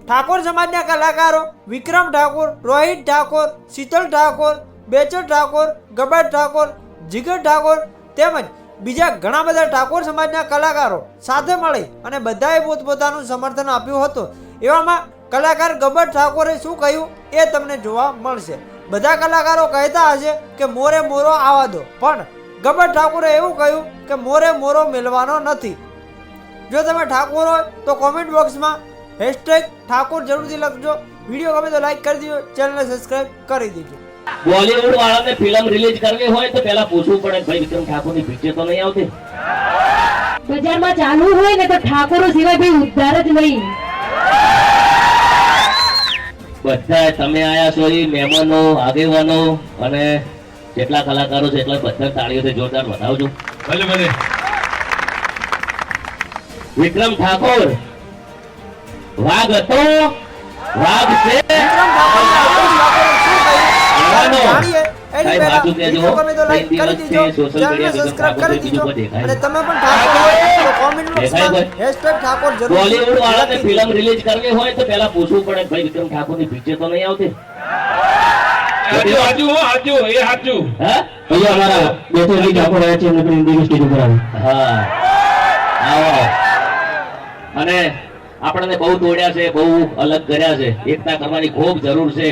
ઠાકોર સમાજના કલાકારો વિક્રમ ઠાકોર, રોહિત ઠાકોર, શીતલ ઠાકોર, બેચર ઠાકોર, ગબર ઠાકોર, જીગર ઠાકોર તેમજ બીજા ઘણા બધા ઠાકોર સમાજના કલાકારો સાથે મળી અને બધાએ પોતપોતાનું સમર્થન આપ્યું હતું. એવામાં કલાકાર ગબર ઠાકોરે શું કહ્યું એ તમને જોવા મળશે. બધા કલાકારો કહેતા હશે કે મોરે મોરો આવા દો, પણ ગબર ઠાકોરે એવું કહ્યું કે મોરે મોરો મેળવાનો નથી. જો તમે ઠાકોર હોય તો કોમેન્ટ બોક્સમાં #ઠાકોર જરૂરથી લખજો. વિડીયો ગમે તો લાઈક કરી દીજો, ચેનલને સબસ્ક્રાઇબ કરી દેજો. બોલીવુડ વાળાને ફિલ્મ રિલીઝ કરવી હોય તો પહેલા પૂછવું પડે ભાઈ વિક્રમ ઠાકોરની પિક્ચર તો નહીં આવતી. બજારમાં ચાલુ હોય ને તો ઠાકોરો સિવાય ભાઈ ઉદ્ધાર જ નહીં. બધા તમે આયા છો એ મહેમાનો, આગેવાનો અને જેટલા કલાકારો છે એટલા બધા તાળીઓથી જોરદાર વધાવજો. ભલે ભલે. વિક્રમ ઠાકોર વાઘ હતો, વાઘ છે. વિક્રમ ઠાકોરના અલ્પેશ ઠાકોરે શું કહ્યું જાણીએ એની પહેલા વિડીયો ગમે તો લાઈક કરી દીજો, ચેનલને સબસ્ક્રાઇબ કરી દીજો અને તમે પણ ઠાકોર હોય તો કોમેન્ટ બોક્સમાં #ઠાકોર જરૂર. બોલીવુડ વાળાને ફિલ્મ રિલીઝ કરવી હોય તો પહેલા પૂછવું પડે ભાઈ વિક્રમ ઠાકોરની પિક્ચર તો નહીં આવતી. અને આપણને બહુ તોડ્યા છે, બહુ અલગ કર્યા છે. એકતા કરવાની ખૂબ જરૂર છે.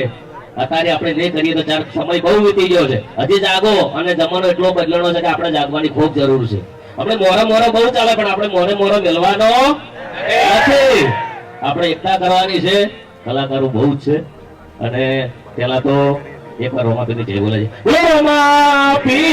અત્યારે આપણે નહીં કરીએ તો સમય બહુ વીતી ગયો છે. હજી જાગો અને જમાનો એટલો બદલાનો છે કે આપણે જાગવાની ખૂબ જરૂર છે. આપણે મોરો બહુ ચાલે પણ આપણે મોરો મેળવાનો નથી. આપણે એકતા કરવાની છે. કલાકારો બહુ જ છે અને પેલા તો એકવાર રોમાપીરની જય બોલે છે. રોમાપીરની